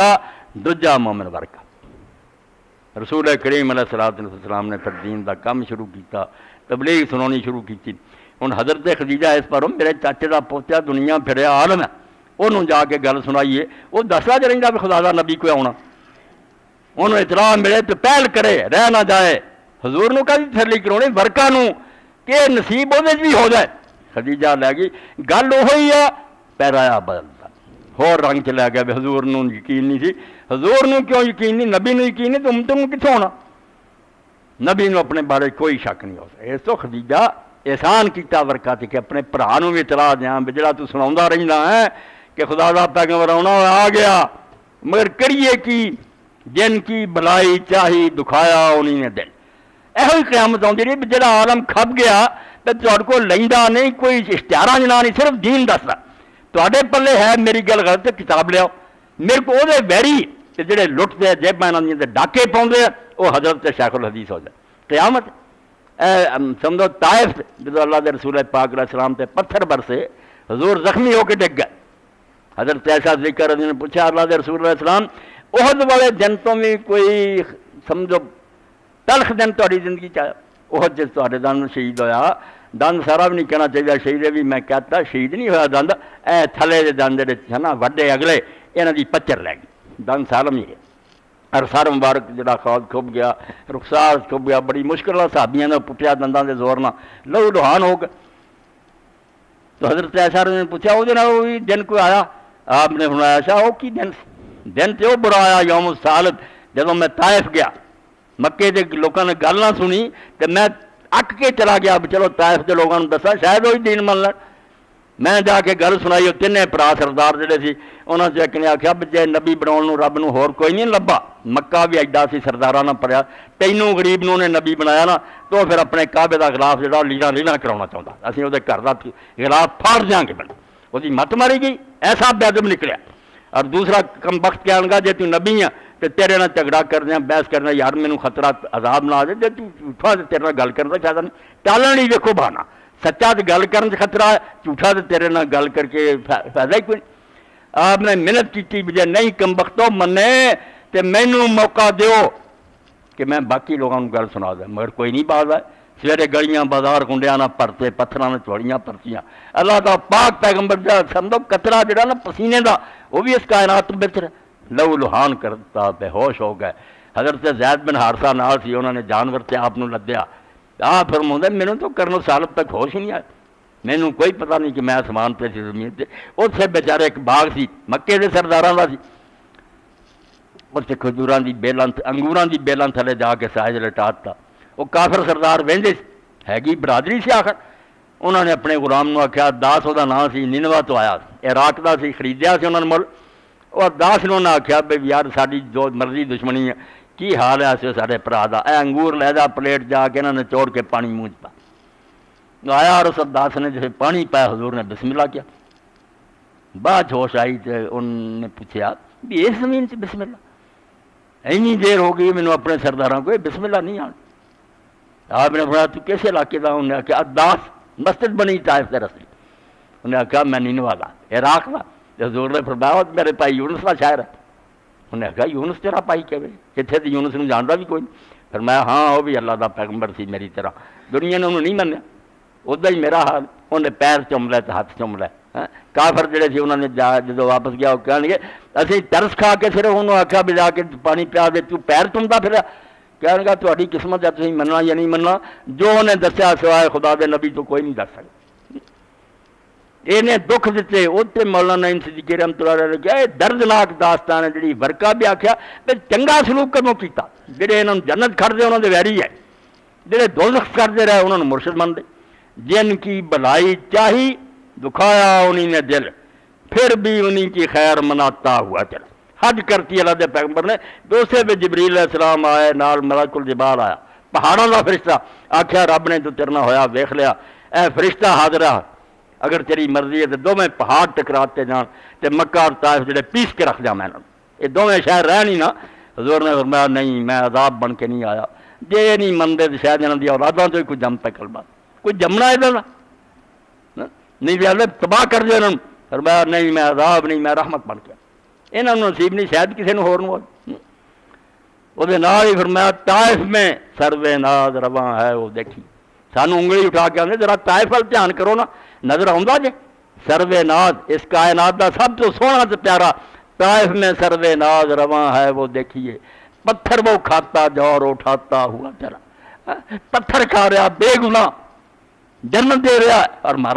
دوجا مومن ورکا رسول کریم علیہ السلام نے پھر دین دا کام شروع کیتا، تبلیغ سنانی شروع کی۔ ہن حضرت خدیجہ اس پر میرے چاچے دا پوتیا دنیا پھریا عالم ہے، انہوں جا کے گل سنائیے، وہ دسدا ج رہندا بھی خدا دا نبی کوئی آنا، انہوں اطلاع ملے تو پہل کرے، رہ نہ جائے۔ حضور نو کدی تھرلی کرونی ورکا نو کہ نصیب وہ بھی ہو جائے۔ خدیجہ لے گئی، گل وہی ہے، پیرایا بدلتا ہور رنگ چ لے گیا بھی حضور نو یقین نہیں سی۔ حضور نو کیوں یقین نہیں، نبی نو یقین نہیں تو امت نو کتوں ہونا؟ نبی نو اپنے بارے کوئی شک نہیں ہو سکتا۔ اس تو خدیجہ احسان کیتا ورکا تے کہ اپنے بھرا نو بھی اطلاع دیاں بھی جڑا تو سناوندا رہندا ہے کہ خدا دا پیغمبر آنا آ گیا، مگر کریے کی؟ جن کی بلائی چاہی دکھایا انہی نے دل۔ یہ قیامت آتی رہی جڑا عالم کھپ گیا تو تہاڈے کو لیندا نہیں، کوئی اشتہاراں جنا نہیں، صرف دین دسدا۔ تہاڈے پلے ہے میری گل غلط ہے کتاب لیاؤ، میرے کو وہ ویری کہ جڑے لٹتے جیباں انہاں دیاں تے ڈاکے پاؤندے وہ حضرت شیخ الحدیث ہو جائے۔ قیامت سمجھو طائف جدو اللہ دے رسول پاک علیہ السلام تے پتھر برسے، حضور زخمی ہو کے ڈگ گئے۔ حضرت عائشہ ذکر نے پوچھا اللہ دے رسول علیہ السلام احد والے دن تو بھی کوئی سمجھو تلخ دن تہاڈی زندگی چ آیا؟ احد جس تہاڈے دن شہید ہویا، دند سارا بھی نہیں کہنا چاہیے شہید بھی، میں کہتا شہید نہیں ہویا دند، اے تھلے دے دند جڑے ہے نا وڈے اگلے انہاں دی پچر لے گئی، دند سالم ہی ہے۔ اور سر مبارک جڑا خواب کھب گیا، رخسار کھب گیا، بڑی مشکل نال صحابیاں نے پٹیا دنداں دے زور نال لہو لہان ہو گئے۔ تو حضرت عائشہ نے پوچھا وہ دن کوئی آیا؟ آپ نے فرمایا عائشہ وہ کی دن سی؟ دن تو وہ برا آیا یوم السالب، جدوں میں طائف گیا، مکے کے لوگوں نے گل نہ سنی تو میں اک کے چلا گیا، چلو طائف کے لوگوں نے دسا شاید وہی دین من لین۔ میں جا کے گل سنائی، وہ تینے پرا سردار جڑے سی انہوں نے ایک نے آخیا بھی جے نبی بناؤ رب نو ہور کوئی نہیں لبا، مکہ بھی ایڈا سی سرداراں نہ پڑیا، تینوں غریب نو نے نبی بنایا نا تو پھر اپنے کعبے دا غلاف جڑا لینا لینا کراؤنا چاہتا، اسی وہ گھر کا غلاف پھاڑ دیاں گے بنا، وہ مت ماری گئی، ایسا بے ادب نکلیا۔ اور دوسرا کم بخت کہن گا جے تو نبی ہے تو تیرے نال جھگڑا کرنا بحث کرنا، یار مینوں خطرہ عذاب نہ آ جائے، جے تو جھوٹا تو تیرے نال گل کرنا چاہتا نہیں، ٹالن ہی دیکھو بہانا، سچا تو گل کرنے سے خطرہ ہے، جھوٹا تو تیرے نال گل کر کے فائدہ ہی کوئی نہیں۔ آپ نے محنت کی بجے نہیں کم بختو منے تو مینوں موقع دیو کہ میں باقی لوگوں گل سنا دیں، مگر کوئی نہیں باز ہے۔ سویرے گلیاں بازار کنڈیاں نہ پرتے پتھراں نے چوڑیاں پرچیاں، اللہ دا پاک پیغمبر دا سمجھو قطرہ جڑا نا پسینے دا وہ بھی اس کائنات میں بہتر ہے، لہو لہان کرتا بے ہوش ہو گئے۔ حضرت زید بن حارثہ نال سی، انہوں نے جانور سے آپ لدیا، آپ فرماؤں مینوں تو کرنو سالب تک ہوش ہی نہیں آیا، مینوں کوئی پتہ نہیں کہ میں آسمان پہ سی زمین تے۔ اس سے بیچارے ایک باغ سی مکے دے سرداراں دا سی، اس سے کھجوراں دی بیلاں انگوراں دی بیلاں تھلے جا کے ساج لٹاتا، وہ کافر سردار وہندے ہے گی برادری سی آخر، انہوں نے اپنے غلام نو آخیا، داس وہ نام سی، نینوا تو آیا عراق دا سی، خریدیا سی انہوں نے مل، اور داس نے انہوں نے آخیا بھائی یار ساری جو مرضی دشمنی ہے، کی حال ہے ایسے سارے برا دا، اے انگور لے جا پلیٹ جا کے انہوں نے چوڑ کے پانی منہ پا آیا، اور اس داس نے جیسے پانی پایا حضور نے بسم اللہ کیا، بعد ہوش آئی تو انہوں نے پوچھا بھی اس زمین سے بسم اللہ، اینی دیر ہو گئی مینوں اپنے سرداراں کو بسم اللہ نہیں آنا۔ آپ نے فرمایا تو کیسے علاقے دا؟ انہوں نے کہا داس مسجد بنی طائف دے رستے، انہوں نے کہا میں نینوا دا عراق دا، حضور نے فرمایا میرے بھائی یونس کا شاعر ہے، انہوں نے کہا یونس تیرا بھائی کہے کتنے تھی یونس نو جانتا بھی کوئی نہیں، فرمایا ہاں وہ بھی اللہ دا پیغمبر سی میری طرح، دنیا نے انہوں نہیں منیا، ادا ہی میرا حال، انہیں پیر چوم لے تو ہاتھ چوم لے۔ کافر جڑے سی انہوں نے جدو واپس گیا وہ کہنے گے اسی ترس کھا کے صرف انہوں نے آخیا بھی جا کے پانی پیا دے تو پیر چومتا پھر، کہنے گا تہاڈی قسمت ہے تسی مننا یا نہیں مننا، جو انہیں دسیا سوائے خدا دے نبی تو کوئی نہیں دس سکتا۔ انہیں دکھ دیتے اتنے مولانا نعیم صدیقی رحمۃ اللہ علیہ نے کہا یہ دردناک داستان ہے جڑی ورکا بھی آخیا تے چنگا سلوک کدوں کیتا، جڑے انہوں جنت کھڑتے انہوں نے ویری ہے، جڑے دوزخ کرتے رہے انہوں نے مرشد مانتے، جن کی بلائی چاہی دکھایا انہی نے دل، پھر بھی انہی کی خیر مناتا ہوا چلا۔ حج کرتی اللہ دے پیغمبر نے، دوسرے پہ جبریل علیہ السلام آئے، نال ملک الجبال آیا، پہاڑوں کا فرشتہ، آخیا رب نے تو تیرنا ہویا ویکھ لیا، اے فرشتہ حاضر ہے، اگر تیری مرضی ہے تو دونوں پہاڑ ٹکراتے جان تے مکہ اور طائف جڑے پیس کے رکھ جا میں یہ دونوں شہر رہ نہیں نا۔ حضور نے فرمایا نہیں میں عذاب بن کے نہیں آیا، جے نہیں منتے تو شاید انہوں دی اولادوں تو ہی کوئی جم پہ کلبا، کوئی جمنا ادھر نہیں تباہ کر دے انہوں نے، فرمایا نہیں میں عذاب نہیں میں رحمت بن کے، انہوں نے نصیب نہیں، شاید کسی نے ہور نو وہ نال ہی فرمایا طائف میں سروے ناز رواں ہے وہ دیکھی. سانو انگلی اٹھا کے آدھے ذرا طائف وال دھیان کرو نا، نظر آؤں جے سروے ناز اس کائنات کا سب تو سونا تو پیارا طائف میں سروے ناز رواں ہے وہ دیکھیے. پتھر وہ کھاتا جور اٹھاتا ہوا چلا، پتھر کھا رہا بے گناہ، جنت دے رہا اور مارا